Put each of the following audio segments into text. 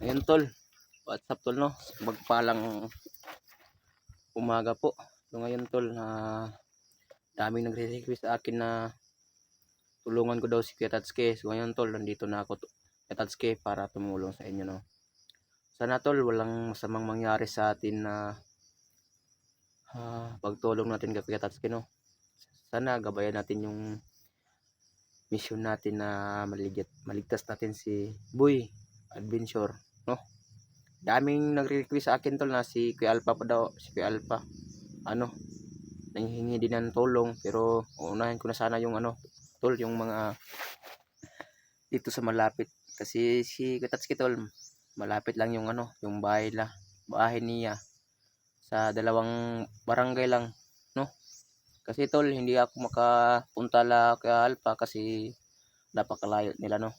Ngayon tol, what's up tol no? Magpalang umaga po. So ngayon tol, daming nagre-request sa akin na tulungan ko daw si Kuya Tatsuki. So ngayon tol, nandito na ako Kuya Tatsuki para tumulong sa inyo no. Sana tol, walang masamang mangyari sa atin na pagtulong natin kay Kuya Tatsuki no. Sana gabayan natin yung mission natin na maligtas natin si Boy Adventure no. Daming nagre-request sa akin tol na si Kuya Alpha pa daw, si Kuya Alpha. Nanghihingi din ng tulong, pero uunahin ko na sana yung tol, yung mga dito sa malapit. Kasi si Kuya Tatsuki tol, malapit lang yung yung bahay niya sa dalawang barangay lang, no? Kasi tol, hindi ako makapunta la Kuya Alpha kasi napakalayo nila, no?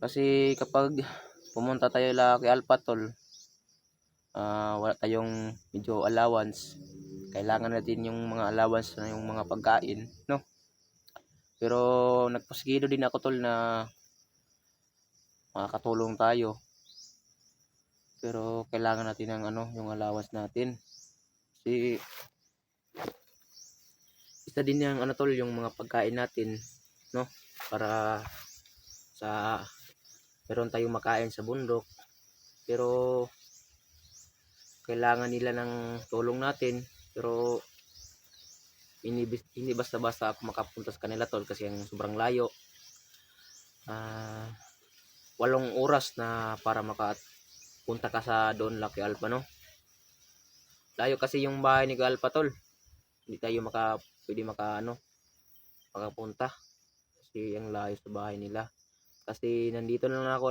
Kasi kapag pumunta tayo la kay Alpha tol, wala tayong medyo allowance. Kailangan natin yung mga allowance na yung mga pagkain, no? Pero nagpusigido din ako tol na makakatulong tayo. Pero kailangan natin ng yung allowance natin. Kasi isa din yung tol, yung mga pagkain natin, no? Para sa meron tayong makain sa bundok. Pero kailangan nila ng tulong natin, pero hindi basta-basta ako makapunta sa kanila tol kasi ang sobrang layo. 8 oras na para makapunta ka sa doon Lucky Alpha, no? Layo kasi yung bahay ni Alpha tol. Hindi tayo pwede makapunta kasi ang layo sa bahay nila. Kasi nandito na lang ako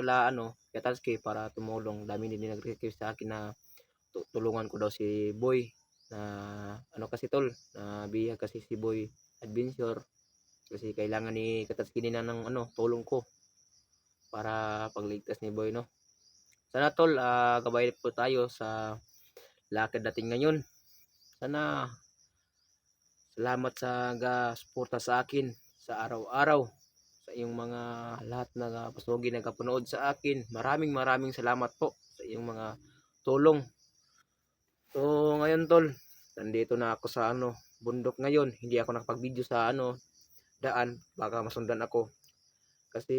kay Tatsuki para tumulong. Dami din nag-request sa akin na tulungan ko daw si Boy na kasi tol, na biya kasi si Boy Adventure kasi kailangan ni Tatsuki din ng tulong ko para pagligtas ni Boy, no? Sana tol, gabay po tayo sa lakad natin ngayon. Sana salamat sa suporta sa akin sa araw-araw, sa iyong mga lahat na pasugi nagkapanood sa akin. Maraming salamat po sa iyong mga tulong. So ngayon tol, nandito na ako sa bundok ngayon. Hindi ako nakapag-video sa daan, baka masundan ako. Kasi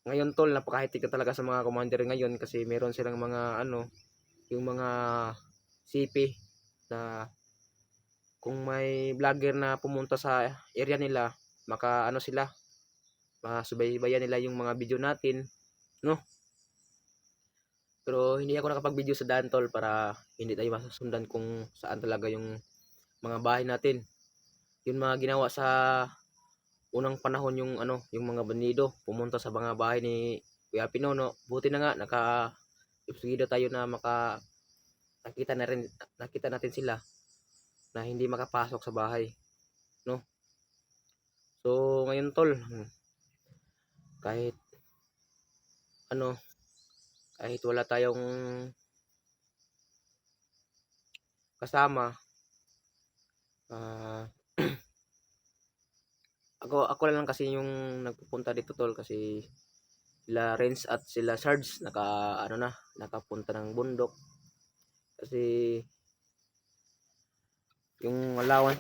ngayon tol, napakahitik na talaga sa mga commander ngayon kasi meron silang mga yung mga CP na kung may vlogger na pumunta sa area nila, sila, masubaybayan nila yung mga video natin, no? Pero hindi ako nakapag-video sa daan tol para hindi tayo masasundan kung saan talaga yung mga bahay natin. Yun mga ginawa sa unang panahon yung yung mga bandido, pumunta sa mga bahay ni Kuya Pinono. Buti na nga nakita tayo na nakita natin sila na hindi makapasok sa bahay, no? So ngayon tol, kahit kahit wala tayong kasama, ako na lang kasi yung nagpupunta dito tol kasi sila Renz at sila Sarge nakapunta ng bundok kasi yung allowance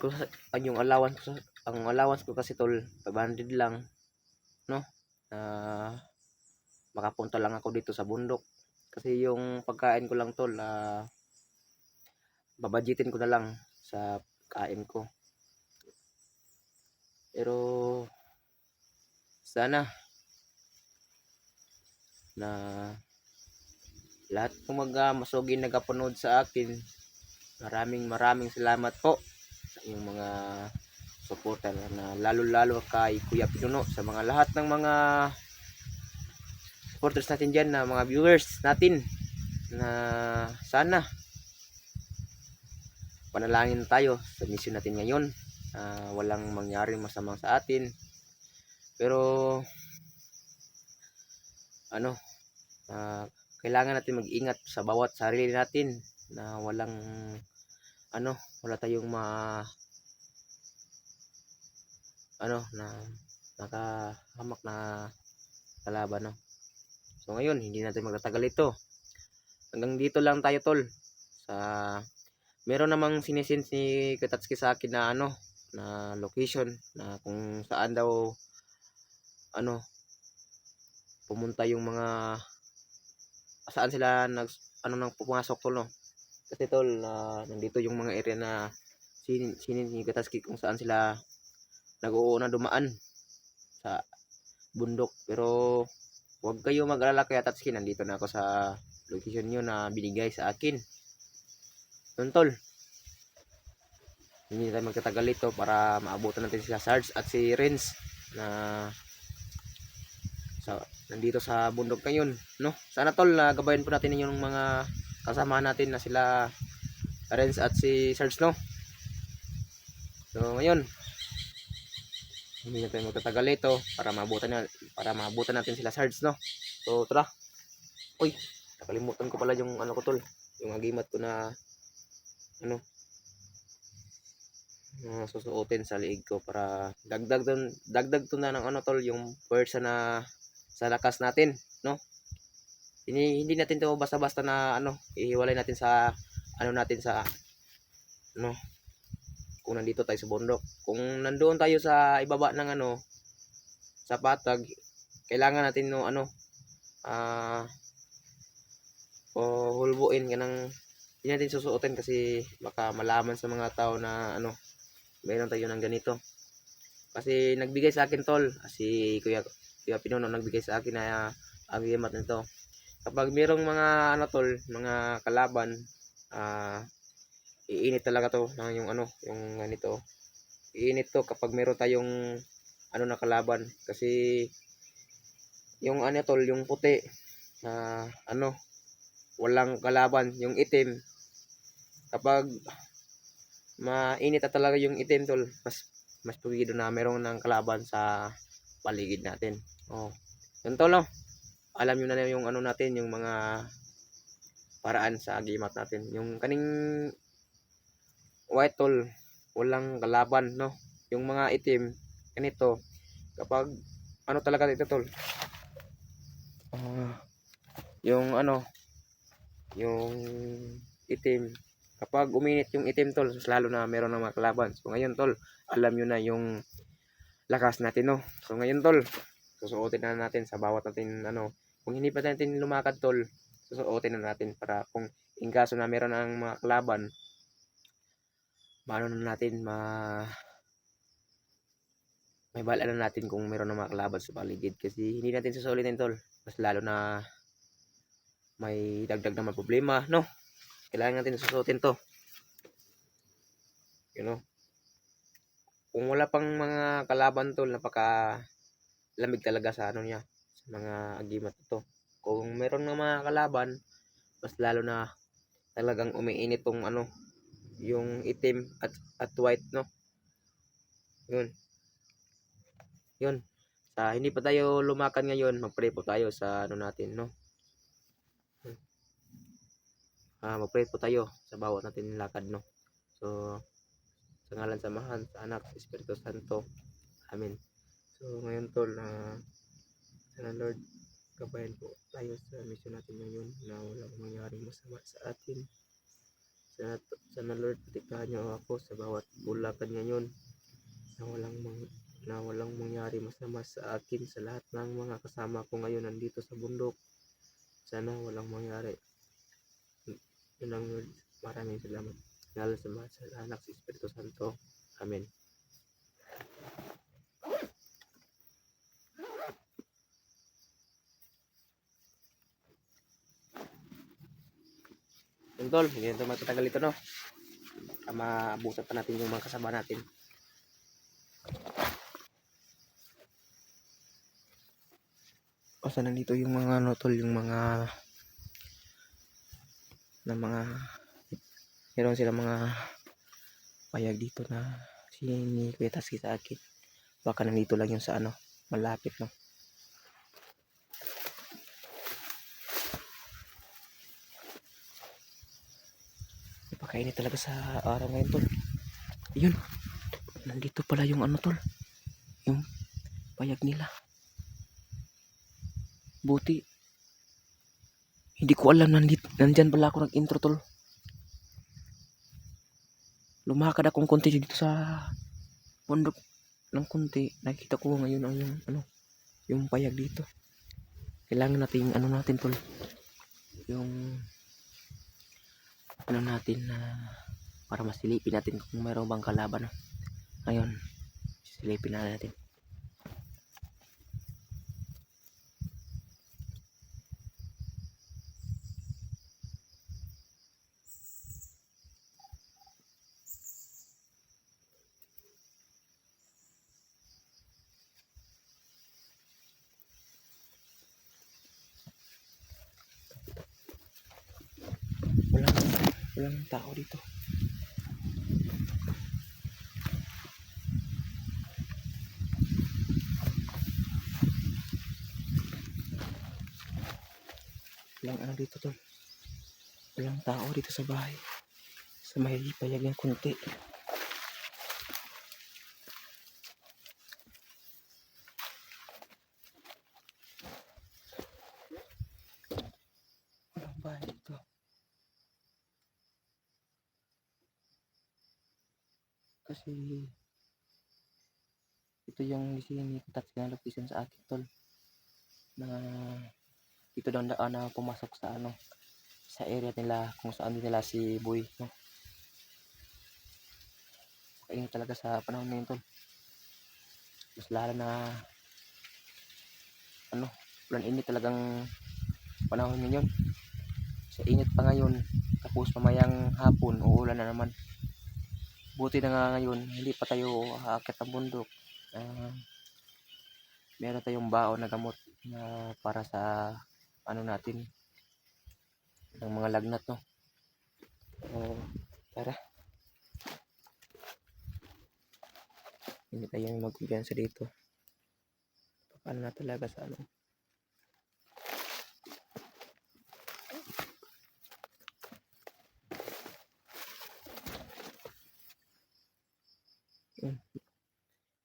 ko kasi tol 500 lang, no? Makapunta lang ako dito sa bundok kasi yung pagkain ko lang tol, babadgetin ko na lang sa kain ko. Pero sana na lahat ng masugin nagapanood sa akin, maraming salamat po sa inyong mga supporter na lalo kay Kuya Pinuno, sa mga lahat ng mga supporters natin dyan, na mga viewers natin, na sana panalangin tayo sa mission natin ngayon, walang mangyari masama sa atin. Pero kailangan natin mag-ingat sa bawat sarili natin na wala tayong na nakahamak na kalaban, no? So ngayon, hindi natin magtatagal ito. Hanggang dito lang tayo tol. Sa meron namang sinisend si Katatsuki sa akin na ano, na location na kung saan daw ano pumunta yung mga saan sila nang pumasok tol no. Kasi tol, nandito yung mga area na sinin ni Katatsuki kung saan sila nag-uuna dumaan sa bundok. Pero huwag kayo mag-alala kaya Tatsuki, nandito na ako sa location nyo na binigay sa akin. Yun tol, hindi tayo magtatagal ito para maabutan natin sila Sarge at si Renz na nandito sa bundok ngayon, no? Sana tol, gabayan po natin yung mga kasama natin na sila Renz at si Sarge, no? So ngayon, hindi na tayo magtatagal ito para maabutan natin sila Sarge, no? So tara. Uy, nakalimutan ko pala yung ano ko tol, yung agimat ko na ano susuotin sa liig ko para dagdag to na ng ano tol, yung pwersa na sa lakas natin, no? Hindi natin to basta-basta na ano ihiwalay natin sa ano natin sa ano kung nandito tayo sa bundok. Kung nandoon tayo sa ibaba ng ano sa patag, kailangan natin no ano o hulbuin ka ng hindi natin susuotin kasi baka malaman sa mga tao na ano meron tayo ng ganito. Kasi nagbigay sa akin tol, si Kuya Pinuno nagbigay sa akin na agimat nito. Kapag merong mga ano tol, mga kalaban, iinit talaga to ng yung ano, yung ganito. Iinit to kapag meron tayong ano na kalaban kasi yung ano tol, yung puti na ano walang kalaban, yung itim kapag mainit na talaga yung itim tol, mas pugido na meron ng kalaban sa paligid natin. Oh. Yun tol, no? Alam niyo na yung ano natin, yung mga paraan sa agimat natin. Yung kaning white tol, walang kalaban, no? Yung mga itim, ganito, kapag ano talaga ito tol, yung ano, yung itim, kapag uminit yung itim tol, lalo na meron ng mga kalaban. So ngayon tol, alam nyo na yung lakas natin, no? So ngayon tol, susuotin na natin sa bawat natin ano, kung hindi pa natin lumakad tol, susuotin na natin para kung in kaso na meron ng mga kalaban, maano na natin may bala na natin kung meron ng mga kalaban sa paligid. Kasi hindi natin susulitin tol, mas lalo na may dagdag naman problema, no? Kailangan natin susuotin to, you know. Kung wala pang mga kalaban tol, napaka lamig talaga sa ano niya, sa mga agimat ito. Kung meron ng mga kalaban, mas lalo na talagang umiinit tong ano, yung itim at white, no? Yun. Sa hindi pa tayo lumakad ngayon, mag-pray po tayo sa ano natin, no? Mag-pray po tayo sa bawat natin lakad, no? So sa ngalan sa Mahal, sa Anak, sa Espiritu Santo. Amen. So ngayon tol, sana Lord, gabayan po tayo sa mission natin ngayon na walang mangyaring masama sa atin. Sana Lord, protektahan niyo ako sa bawat bulakad ngayon na walang mangyari masama sa akin, sa lahat ng mga kasama ko ngayon nandito sa bundok. Sana walang mangyari. Yun lang Lord. Maraming salamat. Ngalan sa Mahal, sa Anak, sa Espiritu Santo. Amen. Yun tol, hindi na ito matatagal ito, no? Maabutan pa natin yung mga kasama natin. Basta nandito yung mga ano tol, yung mga meron sila mga payag dito na sinikuetas sa akin. Baka nandito lang yung sa ano, malapit, no? Napakainit talaga sa araw ngayon tol. Yun, nandito pala yung ano tol, yung payag nila. Buti Hindi ko alam nandyan pala ako nag-intro tol. Lumakad akong konti dito sa bundok ng konti. Nakita ko ngayon ang yung payag dito. Kailangan nating natin tol. Yung natin na para masilipin natin kung mayroon bang kalaban. Ngayon, silipin na natin. Walang tao dito. Walang dito tol. Walang tao dito sa bahay. Sa may payag ng konti. Walang bahay dito. Kasi ito yung ni Tats na location sa akin tol. Na ito daw na pumasok sa sa area nila kung saan nila si Boy, no? Ayun talaga sa panahon ngayon tol. Mas lalo na ulan init talagang panahon ngayon. Sa init pa ngayon, tapos mamayang hapon uulan na naman. Buti na nga ngayon, hindi pa tayo aakyat ng bundok. Meron tayong baon na gamot na para sa natin ng mga lagnat, no? So, tara. Hindi tayo magkumpiyansa dito. Paano na talaga sa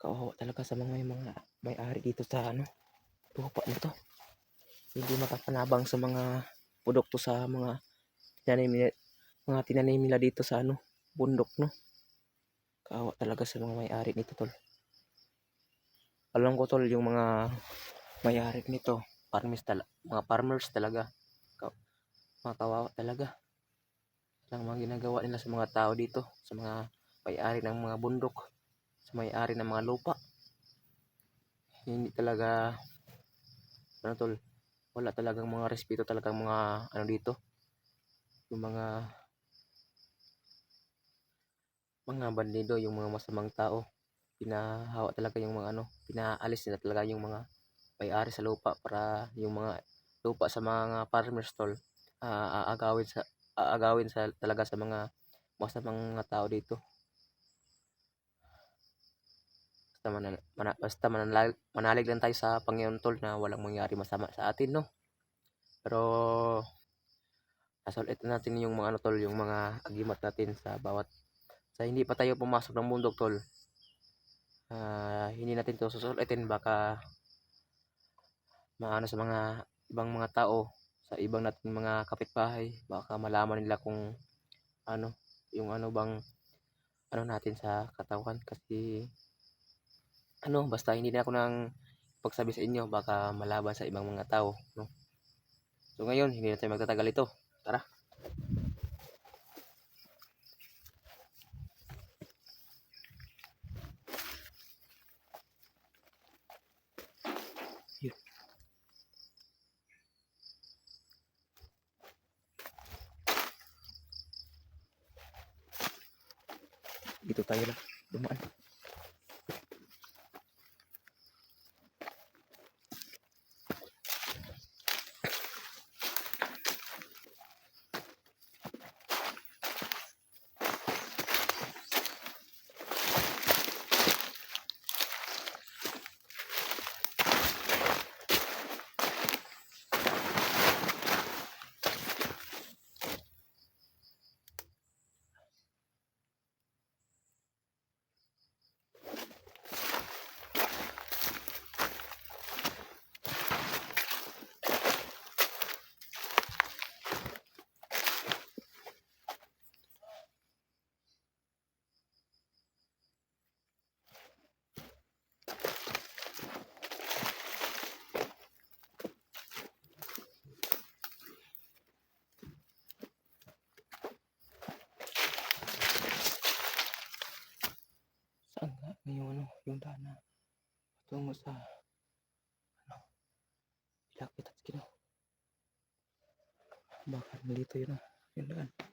kawawa talaga sa mga may-ari dito sa lupa nito. Hindi makapanabang sa mga produkto sa mga tinanim nila dito sa bundok, no? Kawawa talaga sa mga may-ari nito tol. Alam ko tol, yung mga may-ari nito, mga farmers talaga. Mga kawawa talaga. Ang mga ginagawa nila sa mga tao dito, sa mga may-ari ng mga bundok, sa may-ari ng mga lupa. Hindi talaga tol, wala talagang mga respeto talagang mga dito. Yung mga bandido, yung mga masamang tao, pinahawa talaga yung mga pinaalis nila talaga yung mga may-ari sa lupa para yung mga lupa sa mga farmers tol, aagawin talaga sa mga masamang mga tao dito. Basta manalig lang tayo sa Panginoon tol na walang mangyari masama sa atin, no? Pero nasulitin natin yung mga tol, yung mga agimat natin sa hindi pa tayo pumasok ng bundok tol. Hindi natin to susulitin, baka sa mga ibang mga tao, sa ibang natin mga kapitbahay, baka malaman nila kung yung bang natin sa katawan. Kasi basta hindi na ako nang pagsabi sa inyo, baka malaban sa ibang mga tao, no? So ngayon, hindi na tayo magtatagal ito. Tara. Dito tayo lang dumaan. yung ano, yung daan na patungo sa ano, Ilapit at Kino. Baka nalito yun yung daan.